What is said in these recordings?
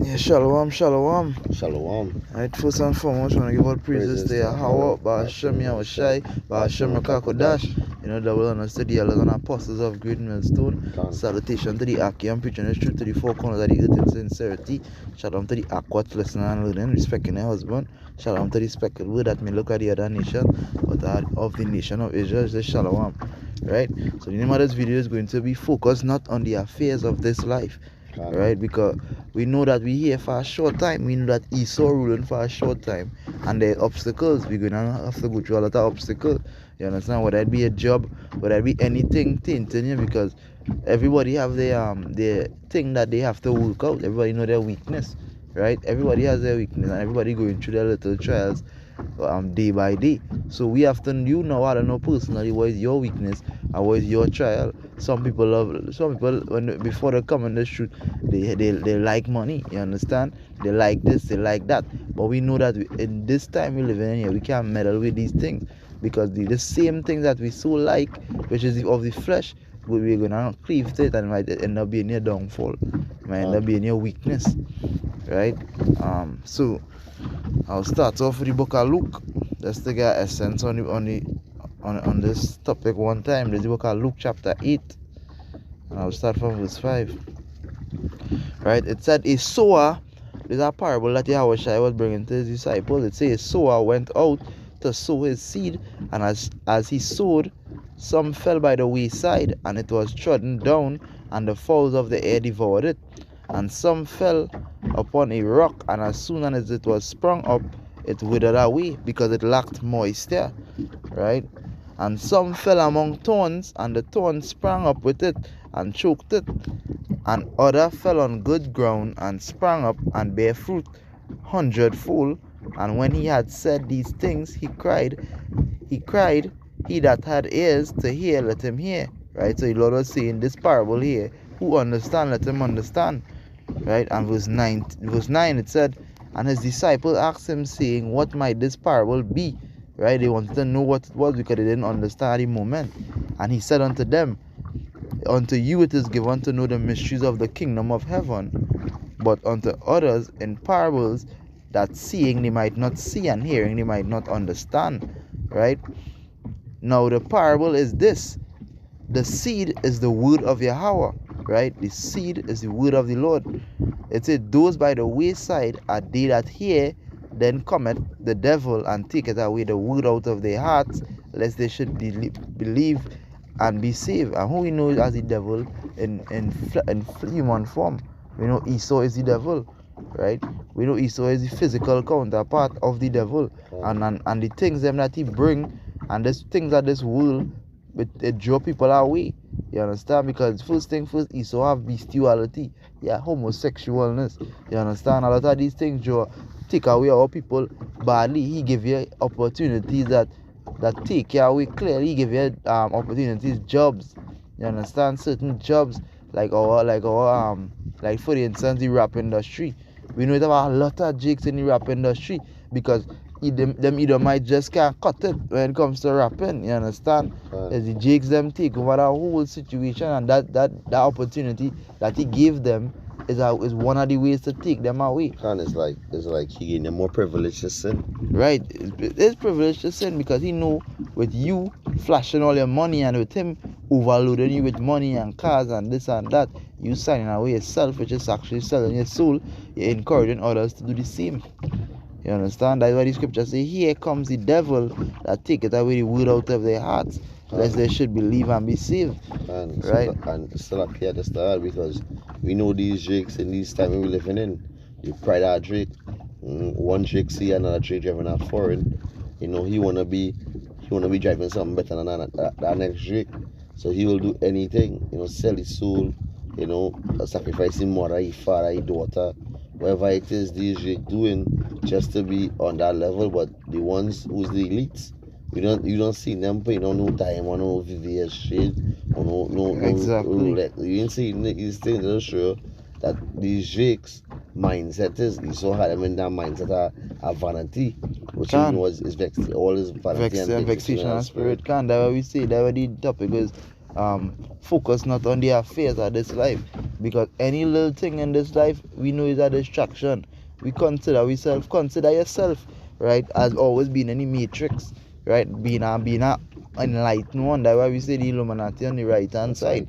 Yeah, shalom, shalom. Shalom. Alright, first and foremost, I want to give all praises to Yahweh, Ba'ashem Yahushai, Ba'ashem Rakakodash. Double honors to the elders and apostles of Great Millstone. Salutation to the Aki and preaching the truth to the four corners of the earth in sincerity. Shalom to the Aquat listening and learning, respecting their husband. Shalom to the speckled word that may look at the other nation, but of the nation of Israel is the shalom. Right? So the name of this video is going to be focused not on the affairs of this life. Right, because we know that we're here for a short time. We know that Esau ruling for a short time, and there are obstacles. We're gonna have to go through a lot of obstacles. You understand? Whether it be a job, whether it be anything, because everybody have their thing that they have to work out. Everybody know their weakness, right? Everybody has their weakness, and everybody going through their little trials day by day. So we have to, I don't know personally what is your weakness and what is your trial. Some people before they come in the street, they like money, you understand? They like this, they like that. But we know that in this time we live in here, we can't meddle with these things, because the same things that we so like, which is of the flesh, we're gonna cleave to it, and it might end up being your downfall, it might end up being your weakness, right? So I'll start off with the book of Luke, just to get essence on this topic one time. There's the book of Luke chapter 8, and I'll start from verse 5. Right, it said a sower. There's a parable that Yahushua was bringing to his disciples. It says a sower went out to sow his seed, and as he sowed, some fell by the wayside, and it was trodden down, and the fowls of the air devoured it. And some fell upon a rock, and as soon as it was sprung up, it withered away, because it lacked moisture. Right? And some fell among thorns, and the thorns sprang up with it and choked it. And other fell on good ground, and sprang up and bare fruit 100-fold. And when he had said these things, he cried, he that had ears to hear, let him hear. Right? So the Lord was saying this parable here, who understand, let him understand. Right? And verse 9 it said, and his disciples asked him, saying, what might this parable be? Right? They wanted to know what it was, because they didn't understand at the moment. And he said unto them, unto you it is given to know the mysteries of the kingdom of heaven, but unto others in parables, that seeing they might not see, and hearing they might not understand. Right? Now the parable is this: the seed is the word of Yahweh. Right? The seed is the word of the Lord. It said, those by the wayside are they that hear, then cometh the devil and taketh away the word out of their hearts, lest they should believe and be saved. And who we know as the devil in human form? We know Esau is the devil, right? We know Esau is the physical counterpart of the devil, and the things them that he bring, and the things that this world, it draw people away. You understand? Because first, Esau have bestiality, homosexualness. You understand? A lot of these things take away our people badly. He give you opportunities that take you away clearly. He give you opportunities, jobs. You understand? Certain jobs, like for instance the rap industry. We know there are a lot of jigs in the rap industry, because them either might just can't cut it when it comes to rapping. You understand? As the jigs them take over the whole situation, and that opportunity that he gave them is one of the ways to take them away. And it's like he giving them more privilege to sin. Right, it's privilege to sin, because he know with you flashing all your money, and with him overloading you with money and cars and this and that, you signing away yourself, which is actually selling your soul. You're encouraging others to do the same. You understand? That's why the scripture say, here comes the devil that taketh away the word out of their hearts, lest they should believe and be saved. Right? And still appear to start, because we know these drakes in these times we're living in. You pride our drake. One drake see another drake driving a foreign. He wanna be driving something better than that next drake. So he will do anything. Sell his soul. Sacrificing mother, his father, his daughter, whatever it is these drake doing, just to be on that level. But the ones who's the elites, you don't see them paying no time on no VVS shit, or no Exactly. You ain't seeing these things to show that these drakes mindset is Esau had them in that mindset of vanity, which is vexed, all his vanity and vexation and spirit. That's what we say. That's what the topic is. focus not on the affairs of this life, because any little thing in this life we know is a distraction. We consider yourself, right, as always being in the matrix, right, being a enlightened one. That's why we say the Illuminati on the right hand side,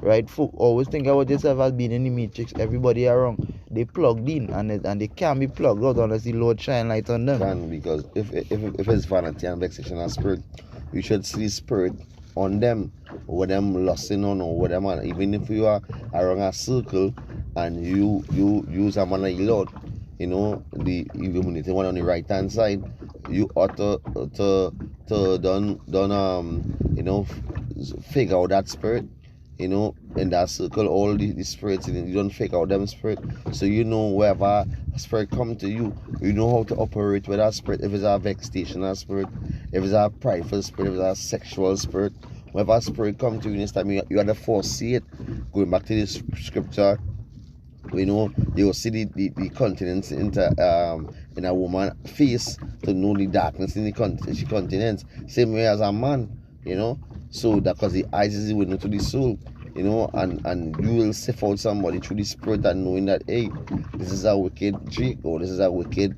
right? Folk always think about yourself as being in the matrix. Everybody around, they plugged in, and they can't be plugged out unless the Lord shine light on them. Because if it's vanity and vexation and spirit, you should see spirit on them, with them lusting on, or with them, even if you are around a circle and you use a man like Lord, you know, the Illuminati one on the right hand side, you ought to you know, figure out that spirit, you know, in that circle, all the spirits, you don't figure out them spirit, so you know wherever a spirit come to you, you know how to operate with that spirit. If it's a vexation spirit, if it's a prideful spirit, if it's a sexual spirit, whenever a spirit come to you this time, you have to foresee it. Going back to this scripture, you know, they will see the continents in a woman's face to know the darkness in the continents. Same way as a man, you know. So that because the eyes is the window to the soul, you know, and you will sift out somebody through the spirit and knowing that, hey, this is a wicked Drake, or this is a wicked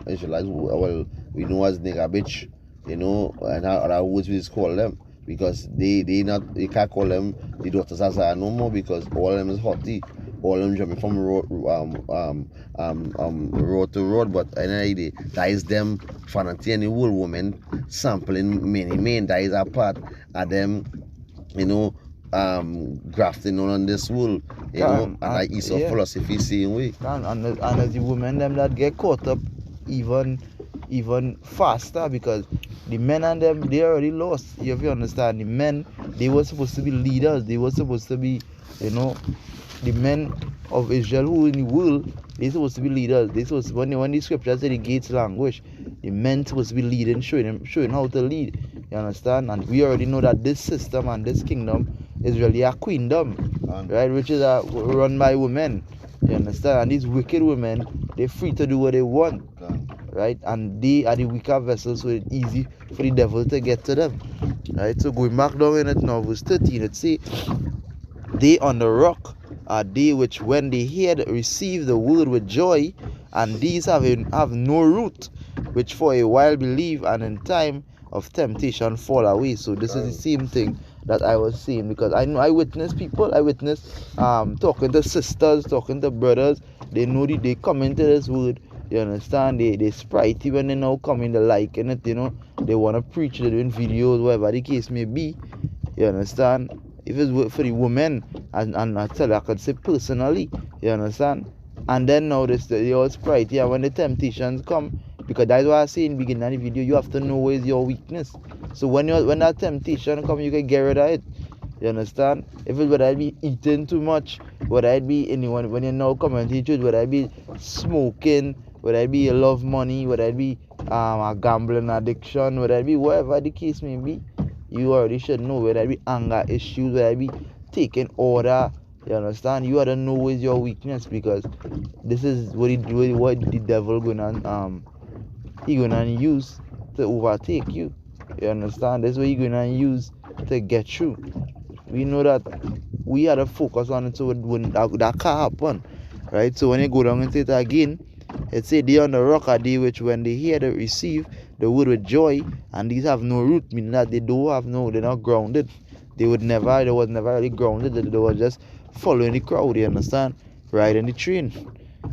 Israelites, well, we know as nigga bitch, you know, and other words we just call them. Because they can't call them the daughters as I no more, because all of them is hotty, all of them jumping from road to road. But anyway, that is them fanatic and the whole woman sampling many men. That is a part of them, you know, grafting on this wool, you know, and that is a philosophy same way. And as the women them that get caught up even faster, because the men and them, they already lost. You have to understand, the men, they were supposed to be leaders. They were supposed to be, you know, the men of Israel who in the world, they supposed to be leaders. They supposed to, when the scripture say the gates languish, the men supposed to be leading, showing how to lead. You understand? And we already know that this system and this kingdom is really a queendom, right, which is run by women. You understand? And these wicked women, they're free to do what they want. Right, and they are the weaker vessels, so it's easy for the devil to get to them. Right, so going back down in it now, verse 13, it say, they on the rock are they which when they heard receive the word with joy, and these have no root, which for a while believe, and in time of temptation fall away. So this is the same thing that I was saying, because I witness people, talking to sisters, talking to brothers, they know they come into this word. You understand? They sprite when they now come in the like in it, you know. They want to preach, they're doing videos, whatever the case may be. You understand? If it's for the women, and I tell you, I could say personally, you understand? And then now they all sprite, yeah, when the temptations come, because that's why I say in the beginning of the video, you have to know where is your weakness. So when that temptation come, you can get rid of it. You understand? If it would I be eating too much, would I be anyone when you now commenting to it, would I be smoking, would I be a love money, would I be a gambling addiction, would I be whatever the case may be, you already should know. Would I be anger issues, would I be taking order, you understand? You ought to know where's your weakness, because this is what the devil gonna use to overtake you. You understand? This is what he's gonna use to get through. We know that we had to focus on it so that can't happen, right? So when you go down into it again, it say they on the rock are they which when they hear they receive the word with joy, and these have no root, meaning that they're not grounded. They was never really grounded. They were just following the crowd, you understand? Riding the train.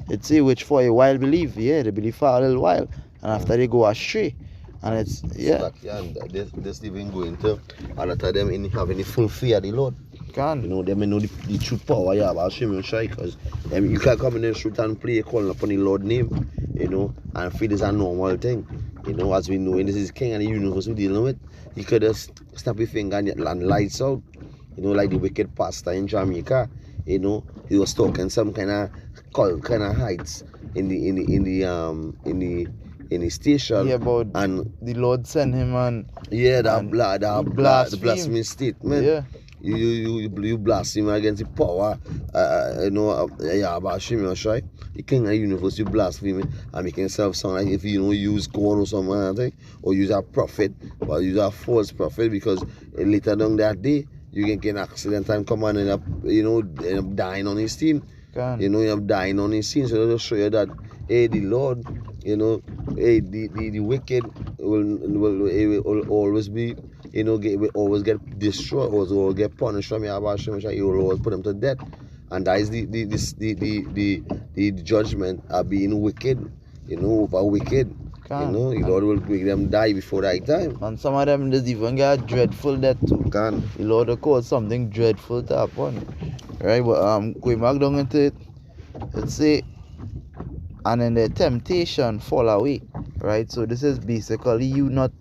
It say which for a while believe, they believe for a little while, and after they go astray. And it's this even going to a lot of them in having the full fear of the Lord. You know, them know the true power about Shimon Shai, because you can't come in the street and play calling upon the Lord's name, you know, and feel it's a normal thing. You know, as we know, and this is king and the universe we're dealing with. You could just snap your finger and lights out. You know, like the wicked pastor in Jamaica, you know, he was talking some kind of heights in the station. Yeah, but and the Lord sent him and the blasphemy statement. Yeah. You blaspheme against the power, about Shimon Shai. the king of the universe, you blaspheme and make himself sound like if you don't use corn or something, or use a prophet, or use a false prophet, because later down that day, you can get an accident and come on and end up dying on his team. You end up dying on his scene. So just show you that, hey, the Lord, the wicked will always be, will always get destroyed, or get punished from Yahweh Hashem. He will always put them to death. And that is the judgment of being wicked, over wicked. The Lord will make them die before that time. And some of them just even get dreadful death too. The Lord will cause something dreadful to happen. Right, but going back down into it, let's say, and in the temptation fall away. Right? So this is basically you not,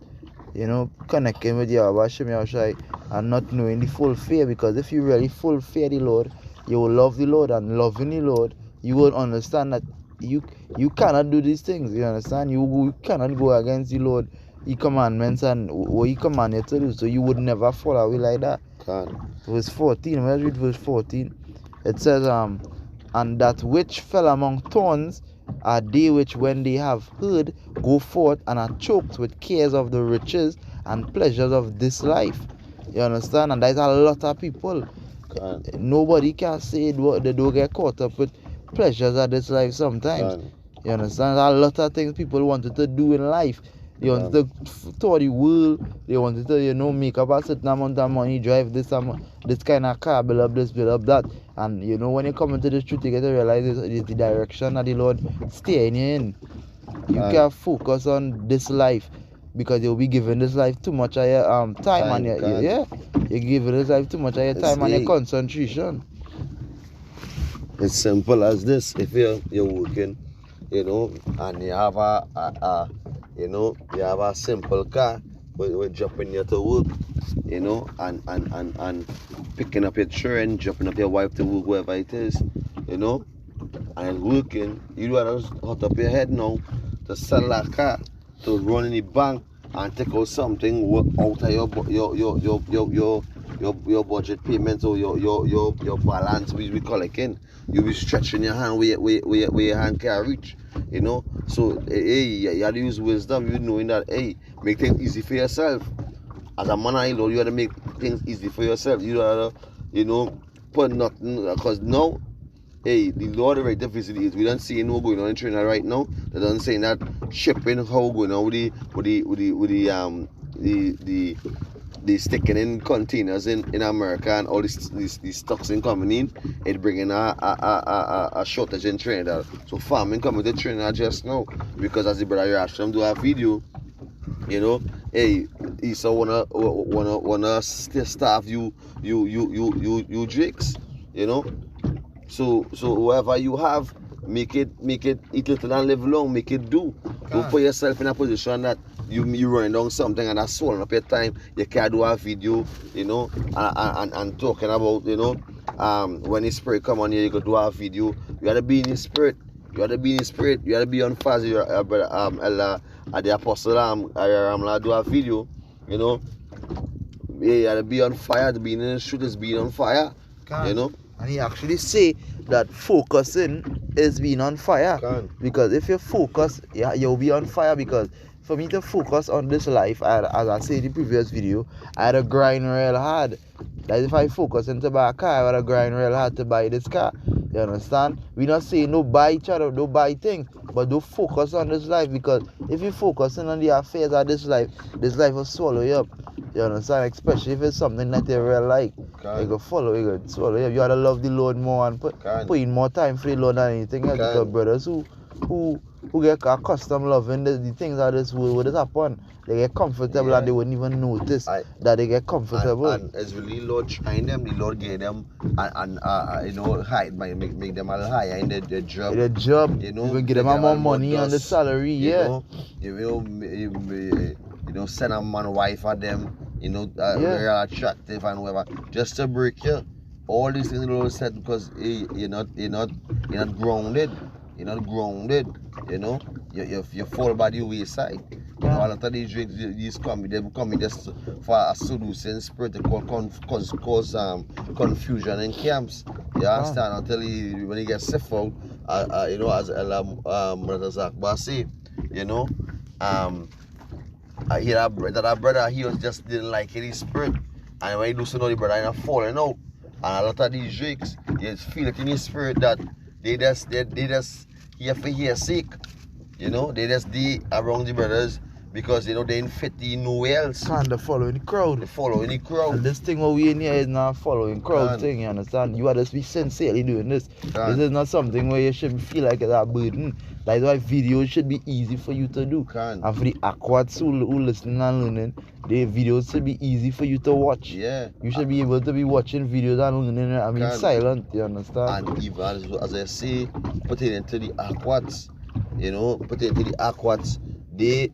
connecting with Yahweh Hashem Yahushai and not knowing the full fear, because if you really full fear the Lord, you will love the Lord, and loving the Lord, you will understand that you cannot do these things. You understand? You cannot go against the Lord, the commandments and what He commanded to do. So you would never fall away like that. Verse 14. Let's read verse 14. It says, and that which fell among thorns are they which, when they have heard, go forth and are choked with cares of the riches and pleasures of this life. You understand? And there's a lot of people. Nobody can say they don't get caught up with pleasures of this life sometimes. You understand? There's a lot of things people wanted to do in life. They wanted to tour the world. They wanted to, make up a certain amount of money, drive this kind of car, build up this, build up that. And when you come into this truth, you get to realize it's the direction that the Lord steering you in. You can't focus on this life, because you'll be giving this life too much of your time and you're giving this life too much of your time and your concentration. It's simple as this. If you're working, and you have a simple car, we're dropping you to work, and picking up your children, dropping up your wife to work, wherever it is, and working, you don't have to hot up your head now to sell that car, to run in the bank and take out something out of your budget payments or your balance we collecting. You be stretching your hand where your hand can reach. So you have to use wisdom. You knowing that make things easy for yourself. As a man and Lord, you have to make things easy for yourself. You have to put nothing, because now the Lord already visit it. We don't see no going on in Trinidad right now. They don't say that shipping how going on with the sticking in containers in America, and all these stocks in coming in, it bringing a shortage in Trinidad. So farming coming to Trinidad just now, because as the brother Yashram do a video, he saw wanna staff you drinks, So whoever you have, make it eat little and live long, make it do. Don't put yourself in a position that you running down something and that's swallowing up your time. You can't do a video, and talking about, when the spirit come on here, you go do a video. You gotta be in the spirit. You gotta be in the spirit. You gotta be on fast. At the apostle do a video, you gotta be on fire. To be in the street is being on fire, And he actually say that focusing is being on fire. Because if you focus, you'll be on fire. Because for me to focus on this life, as I said in the previous video, I had to grind real hard. Like if I focus into buy a car, I had to grind real hard to buy this car. You understand? We're not saying no buy each other, no buy things, but don't focus on this life, because if you're focusing on the affairs of this life will swallow you up. You understand? Especially if it's something that you really like. It go follow, it go swallow you up. You gotta love the Lord more and put in more time for the Lord than anything else. Because brothers who get accustomed loving the things of this world, what is happen, they get comfortable and they wouldn't even notice that they get comfortable. And as really Lord trying them, the Lord gave them and hide, make them all higher in their job. The job, even give them more money on the salary, send a man wife at them, very attractive and whatever, just to break you. All these things the Lord said, because you're not grounded. You're not grounded, you fall by the wayside. A lot of these drinks, they come just for a seducing spirit to cause confusion in camps. You understand? Until when he gets sick out, you know, as Brother Zach Bassi, you know, I hear that our brother, he was just didn't like any spirit. And when you do so now, the brother ain't falling out. And a lot of these drakes, you feel it in his spirit that they just here for here sick. You know, they just around the brothers because you know they ain't fit in nowhere else. Kind of following the crowd. They following the crowd. And this thing what we in here is not following crowd thing, you understand? You are just be sincerely doing this. This is not something where you should feel like it's a burden. That's why videos should be easy for you to do. And for the aquats who listening and learning, the videos should be easy for you to watch. Yeah. You should be able to be watching videos and learning and being silent, you understand? And even as I say, put it into the aquats, you know, put it into the aquats, they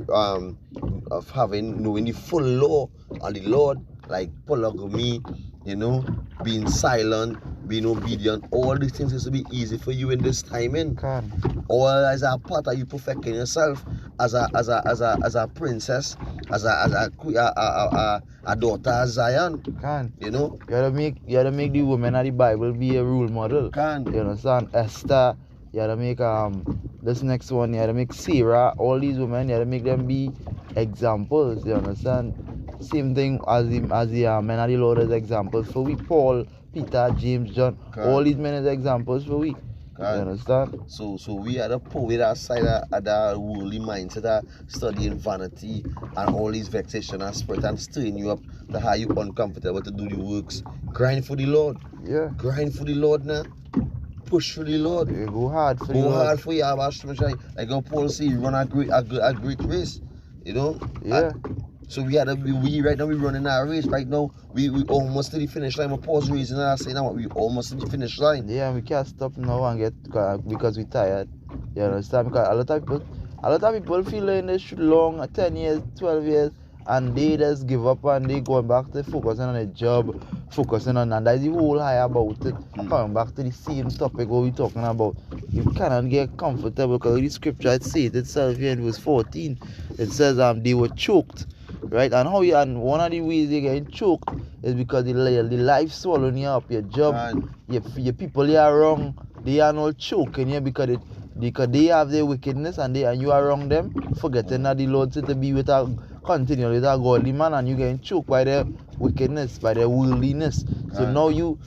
of knowing the full law of the Lord, like polygamy, you know, being silent, being obedient, all these things has to be easy for you in this timing. Or as a part of you perfecting yourself as a princess, as a daughter of Zion. You know? You gotta make the woman of the Bible be a role model. You understand? Esther, you gotta make this next one, you gotta make Sarah, all these women, you gotta make them be examples, you understand? Same thing as the men of the Lord as examples for we. Paul, Peter, James, John, all these men as examples for we. You understand? So we are the poet outside of that worldly mindset of studying vanity and all these vexation and spirit and stirring you up to how you uncomfortable to do the works. Grind for the Lord. Yeah. Grind for the Lord now. Push for the Lord. Yeah, go hard for the Lord. Lord. Go hard for you. Like how Paul says, run a great race. You know? Yeah. So we right now we running our race. Right now we almost to the finish line. I pause reason and I say now we almost to the finish line. Yeah, we can't stop now and get because we tired. You understand? Because a lot of people feel in this long 10 years, 12 years, and they just give up and they going back to focusing on a job, focusing on, and that's the whole high about it. Coming back to the same topic what we talking about. You cannot get comfortable because the scripture it says itself here in verse 14. It says they were choked. Right, and one of the ways you're getting choked is because the life swallowing you up, your job, your people they are wrong, they are not choking you because they have their wickedness and you are wrong them, forgetting that the Lord said to be with a continually with a godly man and you getting choked by their wickedness, by their worldliness. So now you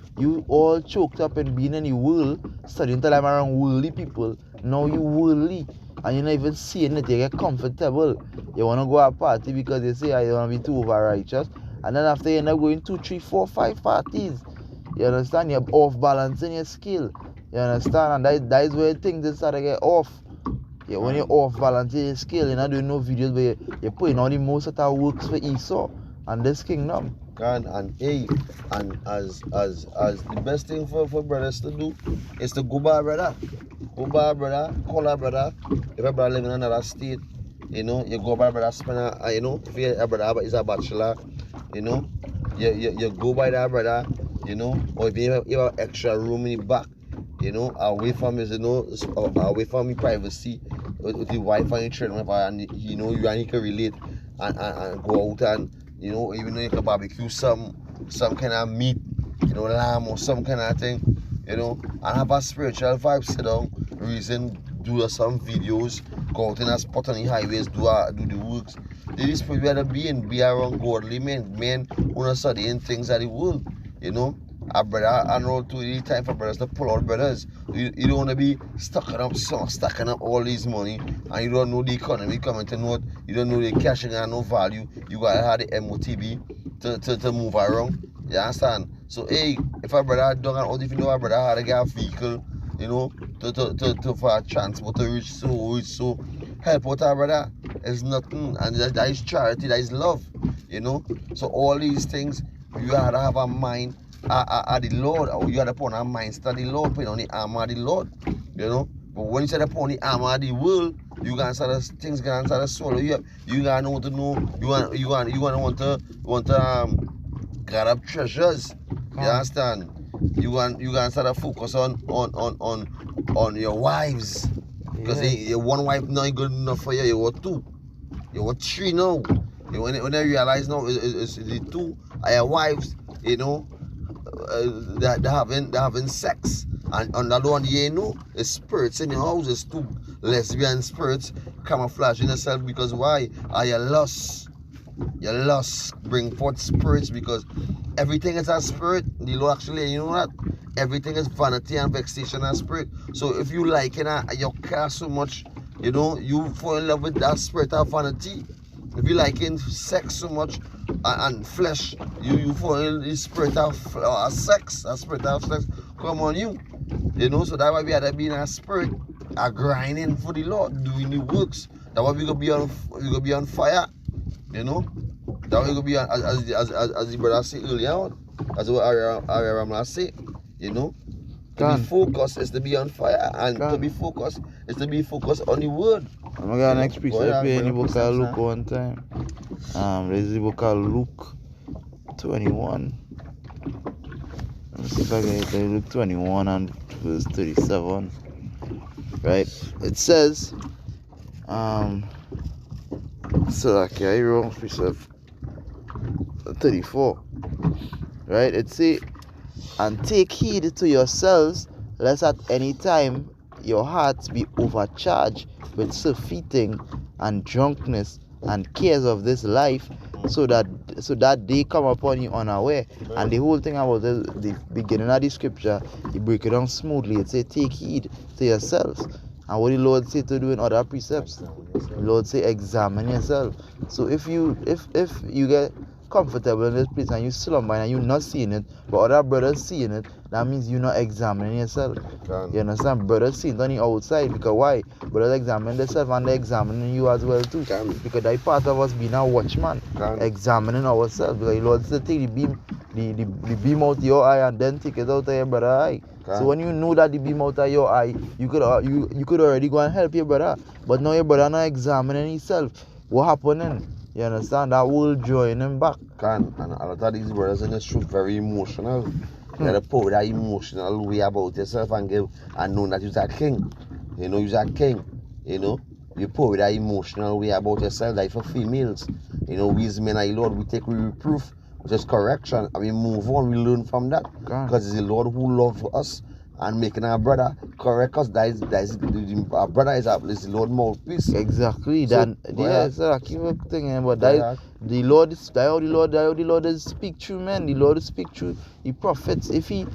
all choked up and being in the world, studying till I'm around worldly people. Now you worldly. And you're not even seeing it, you get comfortable. You want to go to a party because they say you want to be too over righteous. And then after you end up going 2, 3, 4, 5 parties. You understand? You're off balancing your skill. You understand? And that is where things start to get off. Yeah, when you're off balancing your skill, you're not doing no videos, but you're putting all the most that works for Esau and this kingdom. And as the best thing for brothers to do is to go by brother. Go by brother, call a brother. If a brother live in another state, you know, you go by brother, spend you know, if your brother is a bachelor, you know, you go by that brother, you know, or if you have extra room in the back, you know, away from his, you know, away from your privacy with the wife and your children, and you know, you can relate and go out and, you know, even though you can barbecue some kind of meat, you know, lamb or some kind of thing, you know, and have a spiritual vibe, sit down, reason, do some videos, go out in a spot on the highways, do the works. This is where to be around godly men who are studying things of the world, you know. A brother, I know too, it's time for brothers to pull out brothers. You don't want to be stacking up all this money, and you don't know the economy coming to note, you don't know the cashing and no value. You gotta have the MOTB to move around. You understand? So hey, if a brother don't know if you know a brother had to get a vehicle, you know, to for transport to reach so help out our brother is nothing, and that is charity, that is love, you know. So all these things you gotta have a mind. The Lord, or you had upon our minds that the Lord, put on the armor of the Lord, you know. But when you set upon the armor of the world, you gonna start things gonna start to swallow you up. You gonna want to know, you gonna want to grab up treasures. You understand? You gonna start to focus on your wives, because your one wife not good enough for you. You want 2, you want 3 now. When they realize now it's the 2 are your wives, you know. They're having sex, And another one you know is spirits in your house. Is two lesbian spirits camouflaging yourself because why? Are you lost? Your lust bring forth spirits because everything is a spirit. The Lord actually, you know that? Everything is vanity and vexation and spirit. So if you like your car so much, you know, you fall in love with that spirit of vanity. If you like in sex so much and flesh, you fall in the spirit of sex. A spirit of sex come on you. You know, so that why we had to be in a spirit, a grinding for the Lord, doing the works. That why we gonna be on fire. You know, that way gonna be as the brother said earlier on, as what Ramla said, you know. To be focused is to be on fire, and to be focused is to be focused on the word. I'm gonna get next precept here in the book of Luke one time. There's the book of Luke 21. Let's see if I can get to Luke 21 and verse 37. Right? It says, so like I wrong precept 34. Right? It say, and take heed to yourselves, lest at any time your hearts be overcharged with surfeiting and drunkenness and cares of this life, so that they come upon you unaware. And the whole thing about the beginning of the scripture, you break it down smoothly. It say, take heed to yourselves. And what the Lord say to do in other precepts, the Lord say, examine yourself. So if you get comfortable in this place and you slumber and you're not seeing it, but other brothers seeing it, that means you're not examining yourself. You understand? Brothers seeing it on the outside, because why? Brothers examine themselves and they're examining you as well too. Because that's part of us being a watchman, examining ourselves. Because the Lord said, take the beam out of your eye and then take it out of your brother eye. So when you know that the beam out of your eye, you could already go and help your brother. But now your brother not examining himself. What happening? You understand? That will join him back. And a lot of these brothers in the truth very emotional. You gotta pour that emotional way about yourself and know that you're a king. You know, you're a king. You know, you pour that emotional way about yourself, like for females. You know, we as men of the Lord, we take reproof, just correction, and we move on, we learn from that. Because it's the Lord who loves us and making our brother correct us. Our brother is the Lord mouthpiece. Exactly. So, I keep thinking about that. The Lord is how the Lord is speak through men. The Lord is speak through the prophets. If he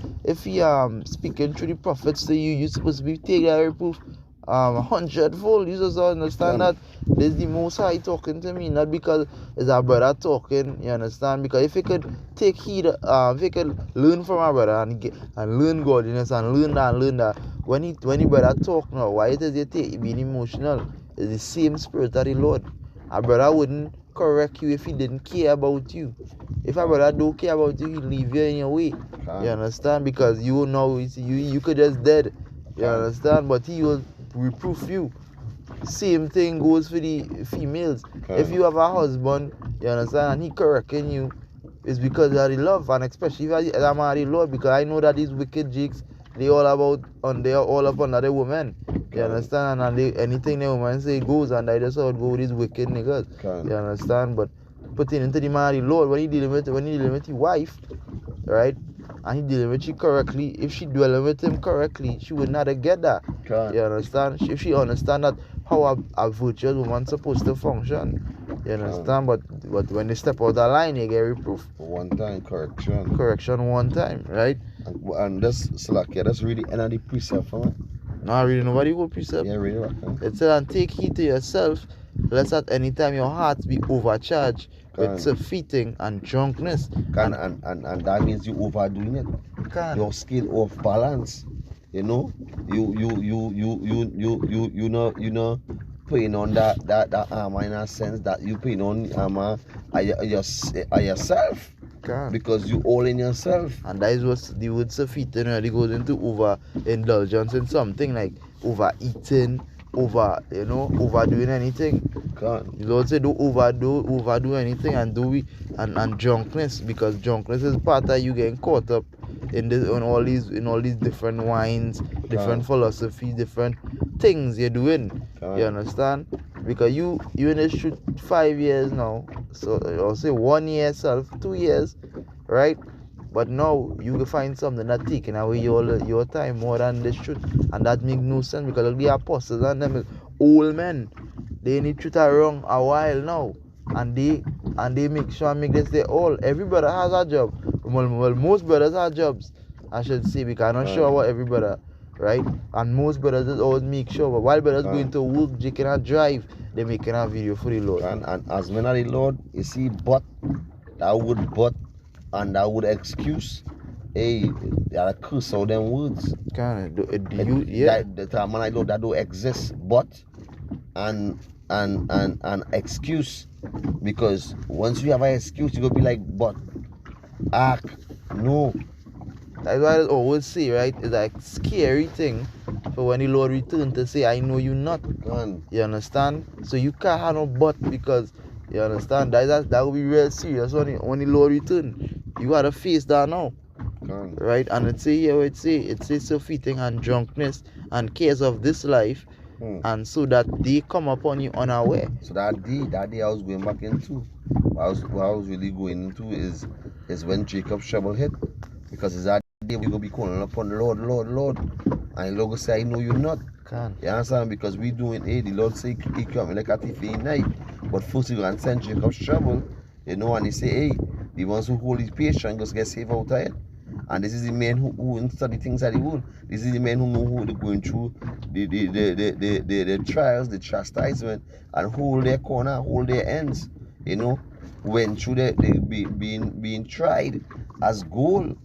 speaking through the prophets to you, you're supposed to be taking that reproof 100-fold. You just understand that this is the Most High talking to me, not because it's our brother talking. You understand? Because if he could take heed, if he could learn from our brother and learn godliness and learn that, when he brother talk now, why it is you being emotional? It's the same spirit of the Lord. Our brother wouldn't correct you if he didn't care about you. If our brother don't care about you, he'll leave you in your way. You understand? Because you know you could just dead. You understand? But he will reproof you. Same thing goes for the females. If you have a husband, you understand, and he correcting you, it's because of the love, and especially if I'm out of love, because I know that these wicked jigs, they all up under the woman. You understand? And anything the woman say goes, and I just how it go with these wicked niggas. You understand? But putting into the man of the Lord, when he dealing with his wife, right? And he dealing with you correctly, if she dwelling with him correctly, she would not get that. You understand? If she understand that how a virtuous woman supposed to function. You understand? But when they step out the line, they get reproof. One time, correction. Correction one time, right? And that's really end of the precept for me. No, I really nobody will precept. Yeah, really. It said, and take heed to yourself, lest at any time your heart be overcharged with surfeiting and drunkenness. And that means you overdoing it. Your skill off balance. You know, you know putting on that armor in a sense that you putting on armor yourself. Because you all in yourself. And that is what the word surfeiting really goes into overindulgence in something, like overeating, overdoing anything. The Lord said don't overdo anything and and drunkenness, because drunkenness is part of you getting caught up in all these different wines, different philosophies, different things you're doing. You understand? Because you in this shoot 5 years now, so I'll say 1 year self, 2 years, right? But now you can find something that taking away your time more than this should, and that make no sense because the apostles and them is old men. They need truth around a while now, and they make sure and make this they all. Every brother has a job. Well, most brothers have jobs, I should say, because I'm not sure about every brother, right? And most brothers just always make sure. But while brothers going to work, they cannot drive. They making a video for the Lord. And as men of the Lord, you see, but and that would excuse. Hey, they are curse all them words. Can The man I Lord that don't exist, but and excuse, because once you have an excuse, you go be like, but no. That's why I always say, right? It's like scary thing for when the Lord return to say, I know you not. You understand? So you can't have no but, because you understand that will be real serious when the Lord return. You gotta face that now. Right? And it says surfeiting and drunkenness and cares of this life, and so that they come upon you unaware. So that day I was going back into, what I was really going into is when Jacob's trouble hit, because it's that day we're gonna be calling upon the Lord, and the Lord will say, I know you not. You understand? Because we doing the Lord say he come like a thief in night, but first he gonna send Jacob's trouble, and he say, hey, the ones who hold his patience just get saved out of it. And this is the men who study things that he will. This is the men who know who they're going through the trials, the chastisement, and hold their corner, hold their ends. When through they being tried as gold.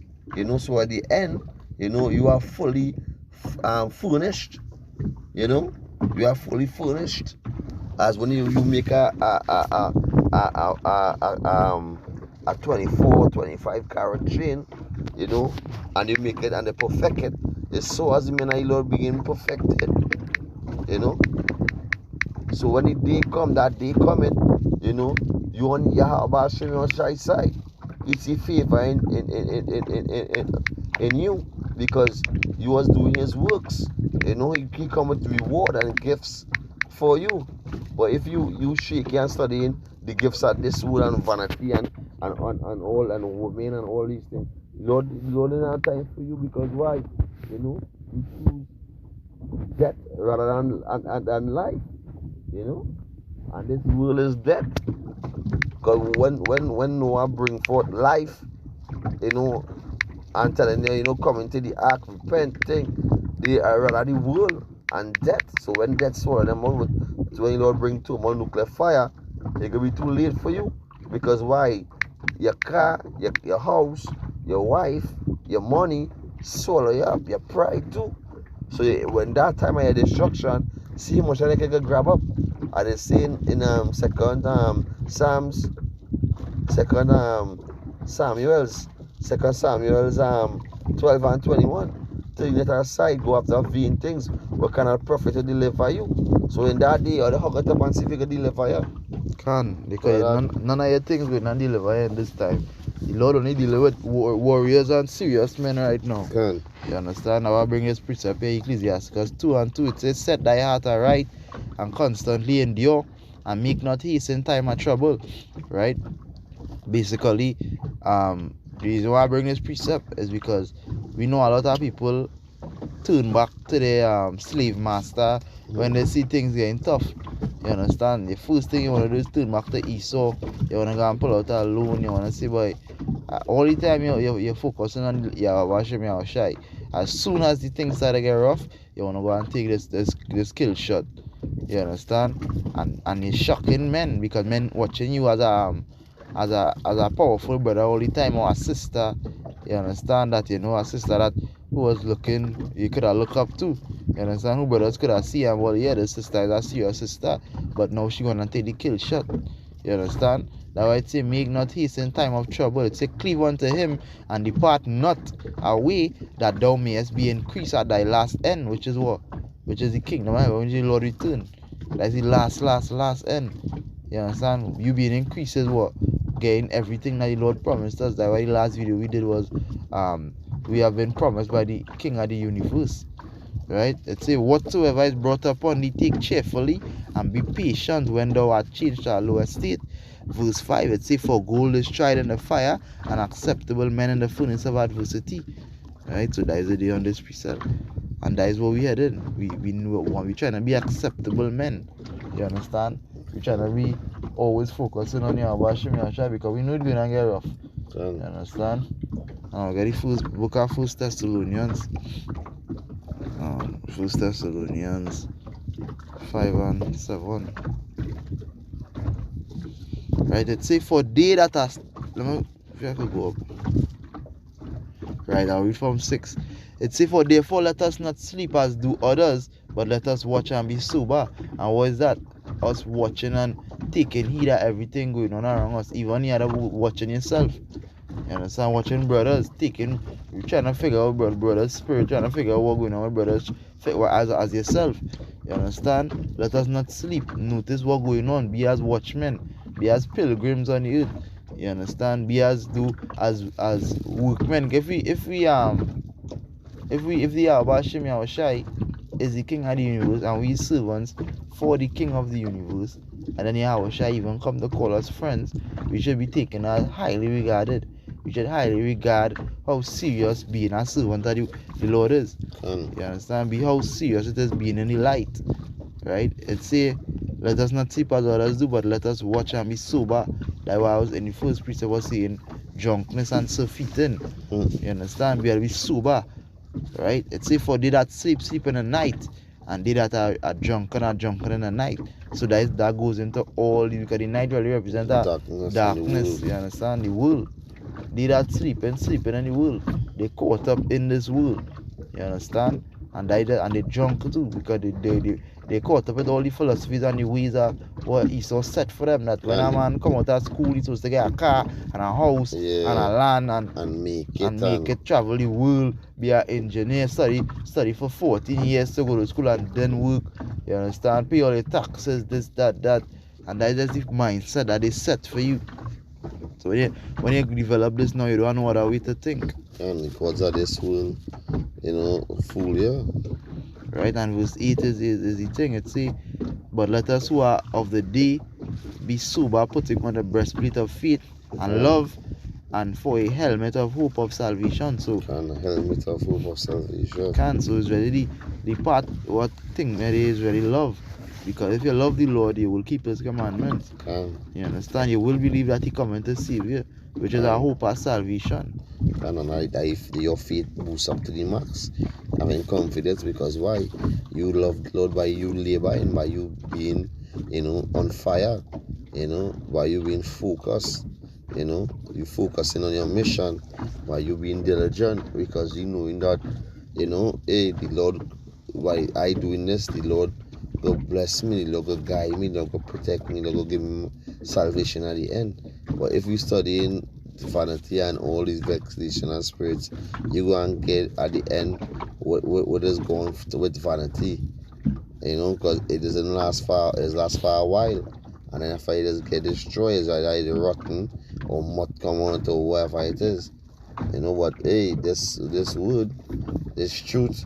So at the end, you are fully furnished. You are fully furnished. As when you make a 24, 25 carat chain, and you make it and they perfect it. It's so as the men of the Lord begin perfected. So when the day come, that day coming, you on Yahweh Hashem on Shai side. You see favor in you, because you was doing his works. He come with reward and gifts for you. But if you shake and studying the gifts of this world and vanity and all and women and all these things, Lord didn't have time for you, because why? You choose death rather than life. And this world is death. Because when Noah bring forth life, and telling them, coming to the ark, repenting, they are rather the world and death. So when death swallow them out, when the Lord bring 2 more nuclear fire, it could be too late for you. Because why? Your car, your house, your wife, your money, swallow you up, your pride too. So when that time of your destruction, see how much they can grab up. And it's saying in second Samuel's 12 and 21. Till you let aside, go after vain things, what kind of prophet to deliver you? So in that day, or the hug it up and see if you can deliver you. Because none of your things will not deliver you in this time. The Lord only deal with warriors and serious men right now. You understand? Now I bring his precept here, Ecclesiastes 2 and 2. It says, set thy heart aright and constantly endure, and make not haste in time of trouble. Right? Basically, the reason why I bring this precept is because we know a lot of people turn back to their slave master when they see things getting tough. You understand? The first thing you want to do is turn back to Esau. You want to go and pull out a loan. You want to say, boy, all the time you're focusing on Yahweh Shai. As soon as the things start to get rough, you want to go and take this kill shot. You understand? And it's shocking men, because men watching you as a powerful brother all the time, or a sister. You understand that, a sister that who was looking, you could have looked up to. You understand? Who brothers could have seen, well, yeah, the sister is a serious sister, but now she gonna take the kill shot. You understand? That's why it say, make not haste in time of trouble. It say, cleave unto him and depart not away, that thou mayest be increased at thy last end, which is what? Which is the kingdom, right? When the Lord return. That's the last end. You understand? You being increased is what? Getting everything that the Lord promised us. That's why the last video we did was we have been promised by the King of the universe. Right? It says, whatsoever is brought upon thee, take cheerfully and be patient when thou art changed to a lower state. verse 5, it says, for gold is tried in the fire, and acceptable men in the furnace of adversity. Right? So that is the day on this precept. And that is what we headed. We trying to be acceptable men. You understand? We trying to be always focusing on Yahweh Hashem Yahshua, because we know it's gonna get rough. You understand? Now get the first book of First Thessalonians. First Thessalonians 5 and 7. Right, it say, for they that are, let me, if I could go up. Right, I'll read from 6. It say, for therefore let us not sleep as do others, but let us watch and be sober. And what is that? Us watching and taking heed of everything going on around us. Even you are watching yourself. You understand? Watching brothers, you're trying to figure out brothers' spirit, trying to figure out what's going on with brothers as yourself. You understand? Let us not sleep. Notice what's going on. Be as watchmen. Be as pilgrims on the earth. You understand? Be as workmen. If the Yahweh Hashem Yahushai is the king of the universe, and we servants for the king of the universe, and then Yahushai even come to call us friends, we should be taken as highly regarded. We should highly regard how serious being a servant of the Lord is. You understand? Be how serious it is being in the light. Right? It say, let us not sleep as others do, but let us watch and be sober. That's why I was in the first precept was saying drunkenness and surfeiting. You understand? We have to be sober. Right? It say, for they that sleep in the night, and they that are drunken in the night. So that goes into all, because the night really represents darkness. You understand? The world. They that sleep in the world. They caught up in this world. You understand? And they drunk too, because they caught up with all the philosophies and the ways of what Esau set for them. That when a man come out of school, he's supposed to get a car and a house and a land and make it, travel the world, be an engineer, study for 14 years to go to school and then work. You understand? Pay all the taxes, this, that. And that is the mindset that they set for you. So when you develop this now, you don't know what other way to think. And the gods of this world, fool you. Right, and verse 8 is the thing. It say, but let us who are of the day be sober, putting on the breastplate of faith and love, and for a helmet of hope of salvation. So and a helmet of hope of salvation. So it's really the part, what thing that is really love. Because if you love the Lord, you will keep his commandments. You understand? You will believe that he coming to save you, which is our hope of salvation. And if your faith boosts up to the max, having confidence, because why? You love the Lord by you laboring, by you being, on fire, by you being focused, you focusing on your mission, by you being diligent, because you knowing that, hey, the Lord, by I doing this, the Lord go bless me, the Lord go guide me, the Lord go protect me, the Lord go give me salvation at the end. But if you studying vanity and all these vexation and spirits, you go and get at the end what is going with vanity, because it doesn't last for a while, and then after it doesn't get destroyed, it's either rotten or moth come on or whatever it is, but hey, this word, this truth,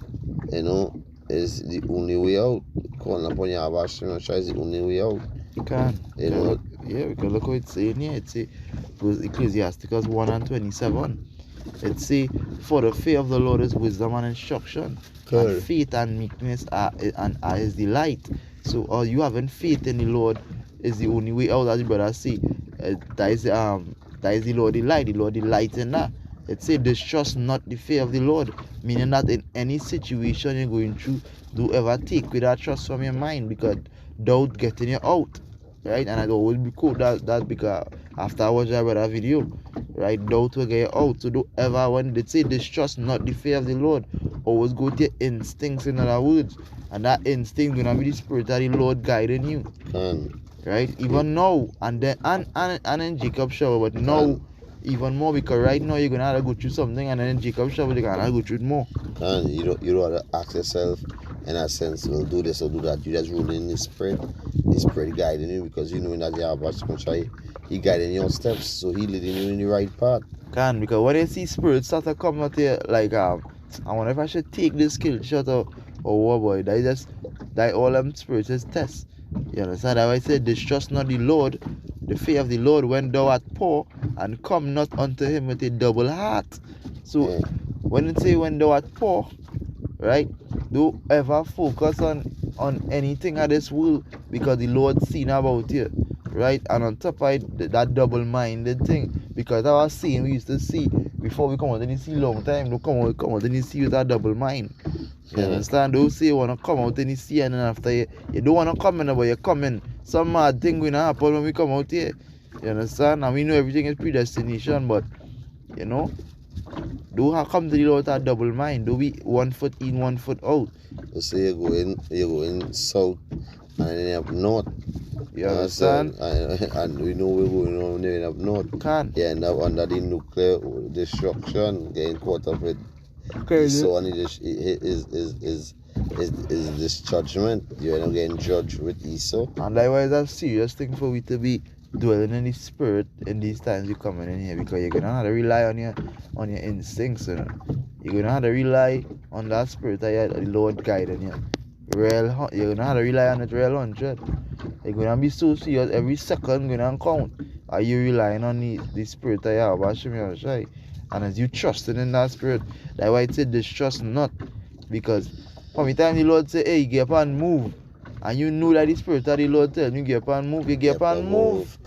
is the only way out. Calling upon Yahweh Hashem Yahshua is the only way out. You can. We can look what it's saying here. It say, Ecclesiasticus 1 and 27. It say, for the fear of the Lord is wisdom and instruction, and faith and meekness are his delight. So you having faith in the Lord is the only way out, as the brother say. That is the Lord delight. The Lord delight in that. It says, distrust not the fear of the Lord, meaning that in any situation you're going through, do ever take with that trust from your mind, because doubt getting you out, right? And I'd always be quote that because after I watch that video, right, doubt will get you out. So don't ever, when they say distrust not the fear of the Lord, always go to your instincts, in other words, and that instinct gonna be the spirit of the Lord guiding you, right? Even now, and then and in Jacob's shower, but now even more, because right now you're gonna have to go through something, and then in Jacob's shower you're gonna go through it more. And you don't have to ask yourself in a sense, we'll do this or do that. You just rolling in the spirit guiding you, because you know that he guiding your steps, so he leading you in the right path. Because when you see spirits start to come out here, like I wonder if I should take this skill shot or what, boy. That all them spirits is tests. You understand? That's why I said distrust not the Lord. the fear of the Lord when thou art poor, and come not unto him with a double heart. So when it say when thou art poor, right, don't ever focus on anything of this world, because the Lord seen about you, right? And on top of it, that double-minded thing, because I was saying, we used to see before we come out in the sea long time, don't come out in the sea with that double mind. You understand? Don't say you want to come out in the sea and then after you don't want to come in, but you're coming. Some mad thing going to happen when we come out here. You understand? And we know everything is predestination, but you know, don't come to the Lord with that double mind. Don't be 1 foot in, 1 foot out. You say you go in south and then up north. You understand? And we know we're going up north. Can't. You end up under the nuclear destruction, getting caught up with crazy. So on is this judgment. You end up getting judged with Esau. And likewise, that's a serious thing for we to be dwelling in the spirit in these times you're coming in here, because you're gonna have to rely on your instincts, you know. You're gonna have to rely on that spirit that the Lord guiding you. You're gonna have to rely on it real 100. You're gonna be so serious every second gonna count. Are you relying on the spirit that you have, Hashem Yahushai? And as you trusting in that spirit, that's why it said distrust not. Because from the time the Lord say, hey, get up and move, and you know that the spirit of the Lord tell you get up and move, you get up and move.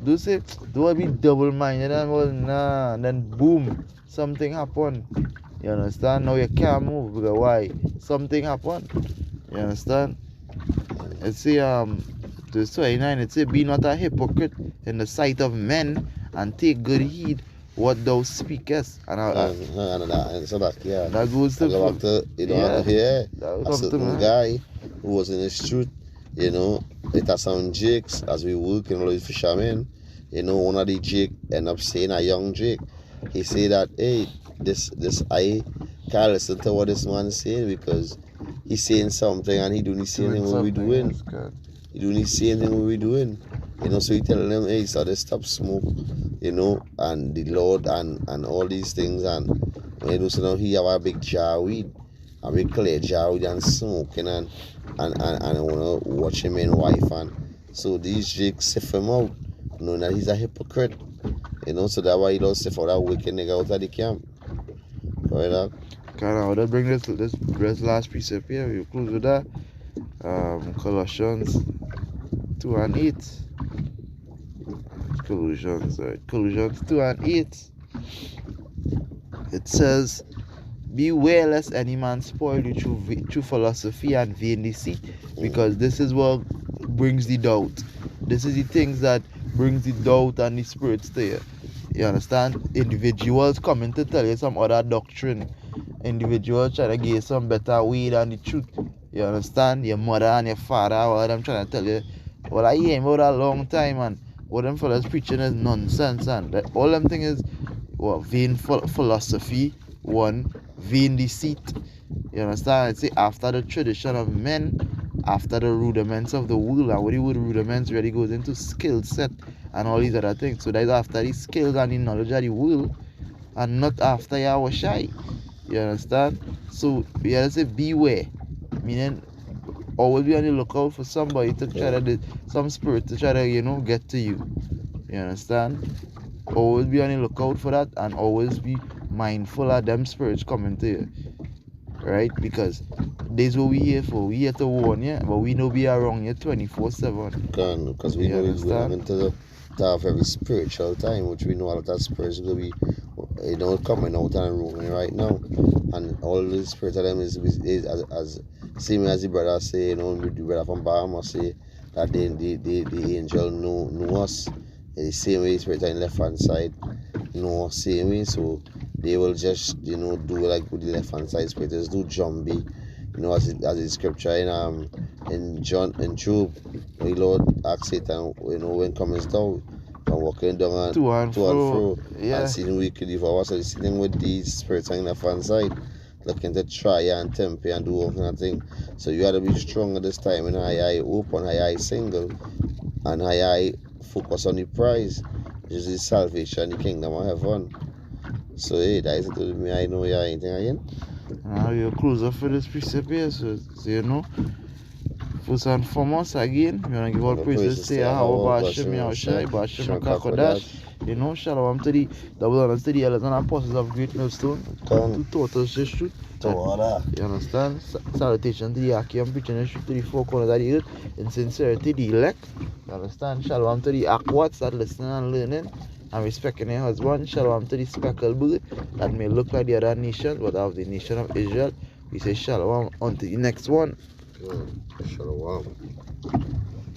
Do say, don't be double-minded and well, nah, and then boom, something happen. You understand? Now you can't move, because why? Something happen. You understand? It say verse 29, it say, be not a hypocrite in the sight of men, and take good heed what thou speakest. And so that goes to back to, you know, a certain guy who was in the street, you know, it has some jakes as we work in all these fishermen. You know, one of the jake end up saying, a young jake, he say that, hey, this I can't listen to what this man is saying, because he's saying something and he doing the same thing what we doing. He doing the same thing what we doing. You know, so he telling them, hey, so they stop smoke, you know, and the Lord and all these things. And when you do so now, he have a big jar of weed, a big clear jar of weed, and smoking and wanna watch him and wife. And so these jakes sift him out, knowing that he's a hypocrite. You know, so that's why he don't sift out that wicked nigga out of the camp. Right up. Can I bring this last precept here? We'll close with that. Colossians 2 and 8. Colossians 2 and 8. It says, beware lest any man spoil you through philosophy and vain deceit, because this is what brings the doubt. This is the things that brings the doubt and the spirits to you. You understand? Individuals coming to tell you some other doctrine. Individuals trying to give you some better way than the truth. You understand? Your mother and your father, all of them trying to tell you, well, I hear him about a long time, and what them fellas preaching is nonsense, and all them thing is vain philosophy, one, vain deceit. You understand? It's after the tradition of men, after the rudiments of the world. And what the word rudiments really goes into skill set and all these other things. So that's after the skills and the knowledge of the world, and not after Yahushai. You understand? So we have to say beware, meaning always be on the lookout for somebody to try to some spirit to try to, you know, get to you. You understand? Always be on the lookout for that, and always be mindful of them spirits coming to you. Right? Because this is what we here for. We here to warn you, but we know be around you 24/7. Because we know we're going into the have every spiritual time, which we know all of that spirits will be, you know, coming out and roaming right now. And all the spirits of them is as same as the brother say, you know, the brother from Bahamas say that the angel know us. The same way the spirit on the left hand side know us same way. So they will just, you know, do like with the left hand side spirits do jumbie. You know, as the scripture in Job, the Lord asked Satan, you know, when comes down and walking down and to and fro, and seeing wicked devour. So the thing with these spirits on the left hand side, looking to try and tempt and do all kind of thing. So you have to be strong at this time, and I open, I single, and I focus on the prize, which is the salvation, the kingdom of heaven. So hey, that is it to me. I know you anything again. Now you're closer for this precept here, so you know, First and foremost, again, we want to give all praises to Yahweh Ba'ashem Yahushai, Ba'ashem Kakodash. You know, shalom to the double honors to the elders and apostles of Great Millstone. To total truth. You understand? Salutation to the Akim preaching the truth to the four corners of the earth. In sincerity, the elect. You understand? Shalom to the Akwats that listening and learning and respecting their husband. Shalom to the speckled bird that may look like the other nations, but of the nation of Israel. We say shalom on to the next one. Shalom.